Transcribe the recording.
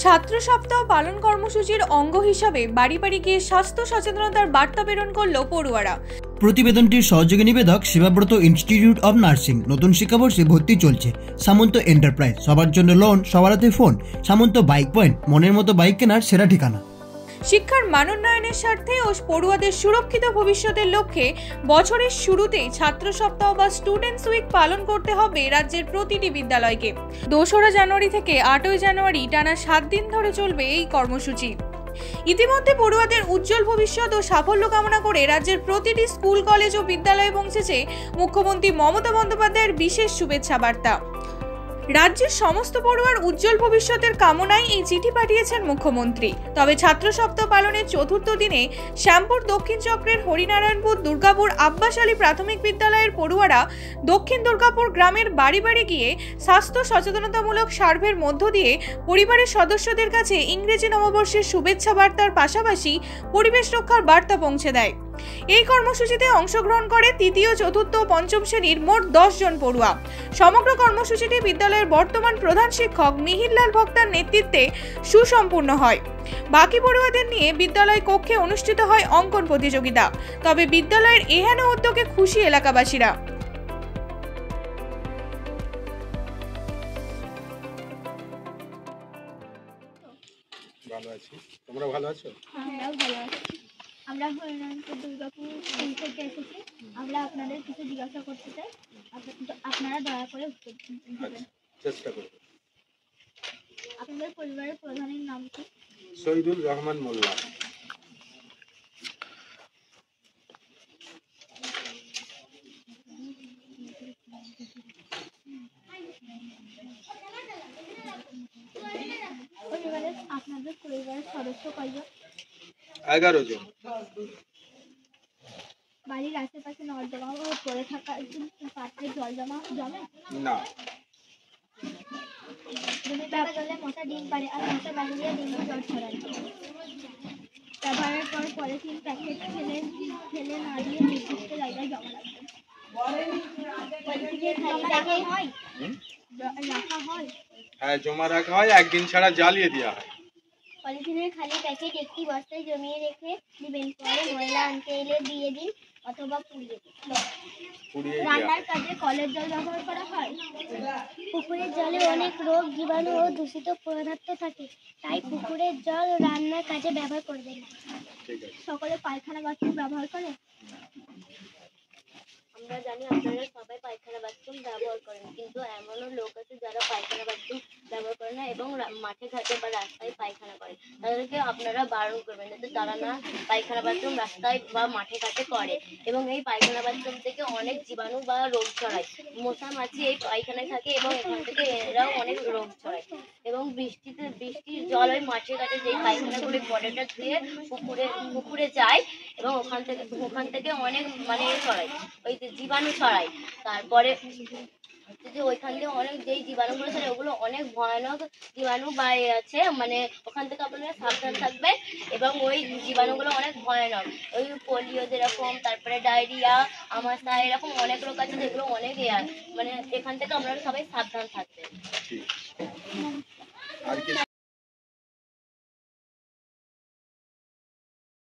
ছাত্র সপ্তাহ পালন কর্মসূচির অঙ্গ হিসাবে বাড়ি বাড়ি গিয়ে স্বাস্থ্য সচেতনতার বার্তা প্রেরণ করল পড়ুয়ারা। প্রতিবেদনটির সহযোগী নিবেদক সেবাব্রত ইনস্টিটিউট অব নার্সিং। নতুন শিক্ষাবর্ষে ভর্তি চলছে। সামন্ত এন্টারপ্রাইজ, সবার জন্য লোন, সবার হাতে ফোন। সামন্ত বাইক পয়েন্ট, মনের মতো বাইক কেনার সেরা ঠিকানা। শিক্ষার মানোন্নয়নের স্বার্থে ও পড়ুয়াদের সুরক্ষিত ভবিষ্যতের লক্ষ্যে বছরের শুরুতেই ছাত্র সপ্তাহ বা স্টুডেন্টস উইক পালন করতে হবে রাজ্যের প্রতিটি বিদ্যালয়কে। 2রা জানুয়ারি থেকে 8ই জানুয়ারি টানা 7 দিন ধরে চলবে এই কর্মসূচি। ইতিমধ্যে পড়ুয়াদের উজ্জ্বল ভবিষ্যৎ ও সাফল্য কামনা করে রাজ্যের প্রতিটি স্কুল, কলেজ ও বিদ্যালয়ে পৌঁছেছে মুখ্যমন্ত্রী মমতা বন্দ্যোপাধ্যায়ের বিশেষ শুভেচ্ছা বার্তা। রাজ্যের সমস্ত পড়ুয়ার উজ্জ্বল ভবিষ্যতের কামনায় এই চিঠি পাঠিয়েছেন মুখ্যমন্ত্রী। তবে ছাত্র সপ্তাহ পালনের 4র্থ দিনে শ্যামপুর দক্ষিণ চক্রের হরিনারায়ণপুর দুর্গাপুর আব্বাস আলী প্রাথমিক বিদ্যালয়ের পড়ুয়ারা দক্ষিণ দুর্গাপুর গ্রামের বাড়ি বাড়ি গিয়ে স্বাস্থ্য সচেতনতামূলক সার্ভের মধ্য দিয়ে পরিবারের সদস্যদের কাছে ইংরেজি নববর্ষের শুভেচ্ছা বার্তার পাশাপাশি পরিবেশ রক্ষার বার্তা পৌঁছে দেয়। এই কর্মসূচিতে অংশগ্রহণ করে 3য়, 4র্থ ও 5ম শ্রেণীর মোট 10 জন পড়ুয়া। সমগ্র কর্মসূচিটি বিদ্যালয়ের বর্তমান প্রধান শিক্ষক মিহিরলাল ভক্তার নেতৃত্বে সুসম্পূর্ণ হয়। বাকি পড়ুয়াদের নিয়ে বিদ্যালয় কক্ষে অনুষ্ঠিত হয় অঙ্কন প্রতিযোগিতা। তবে বিদ্যালয়ের এহেন উদ্যোগে খুশি এলাকাবাসীরা। ভালো আছি, তোমরা ভালো আছো? আমরাও ভালো আছি। আমরা হরিনারায়ণপুর দুর্গাপুর স্কুল থেকে এসেছি। আমরা আপনাদের কিছু জিজ্ঞাসা করতে চাই, আপনারা দয়া করে উত্তর দেবেন। চেষ্টা করব। আপনাদের পরিবারের প্রধানের নাম কি? শহীদুল রহমান মোল্লা। আপনাদের পরিবারের সদস্য কয়জন? 11 জন। বাড়ির আশেপাশে নর্দমা পড়ে থাকা পাত্রে জল জমে না। জলে মশা ডিম পারে আর মশা ব্যাকটেরিয়া ডেঙ্গু জ্বর ছড়ায়। ব্যবহারের পর পলিথিন প্যাকেট ফেলে না দিয়ে নির্দিষ্ট জায়গায় জমা রাখবেন। রাখা হয়? হ্যাঁ, জমা রাখা হয়। একদিন ছাড়া জ্বালিয়ে দেওয়া হয়। পলিথিনের খালি প্যাকেট একটি বস্তায় জমিয়ে রেখে দিবেন। পরে ময়লা আনতে এলে দিয়ে দিন অথবা পুড়িয়ে দিন। রান্নার কাজে কলের জল ব্যবহার করা হয়? পুকুরের জলে অনেক রোগ, জীবাণু ও দূষিত পদার্থ থাকে, তাই পুকুরের জল রান্নার কাজে ব্যবহার করবেন না। সকলে পায়খানা বাথরুম ব্যবহার করে? আমরা জানি আপনারা সবাই পায়খানা বাথরুম ব্যবহার করেন, কিন্তু এমনও লোক আছে যারা পায়খানা বাথরুম ব্যবহার করে না এবং মাঠে ঘাটে বা রাস্তায় পায়খানা করে। তাদেরকে আপনারা বারণ করবেন যাতে তারা না পায়খানা বাথরুম রাস্তায় বা মাঠে ঘাটে করে। এবং এই পায়খানা বাথরুম থেকে অনেক জীবাণু বা রোগ ছড়ায়। মশা মাছি এই পায়খানায় থাকে এবং এখান থেকে এরাও অনেক রোগ ছড়ায়। এবং বৃষ্টির জল ওই মাঠে ঘাটে যেই পায়খানাগুলি পড়েটা ধুয়ে পুকুরে যায় এবং ওখান থেকে অনেক ছড়ায়, ওই জীবাণু ছড়ায়। তারপরে যে ওইখান থেকে অনেক যেই জীবাণুগুলো ছড়ায় ওগুলো অনেক ভয়ানক জীবাণু বা আছে, ওখান থেকে আপনারা সাবধান থাকবেন। এবং ওই জীবাণুগুলো অনেক ভয়ানক, ওই পোলিও যেরকম, তারপরে ডায়রিয়া, আমাশা, এরকম অনেক রোগ আছে যেগুলো অনেক এখান থেকে আপনারা সবাই সাবধান থাকবেন।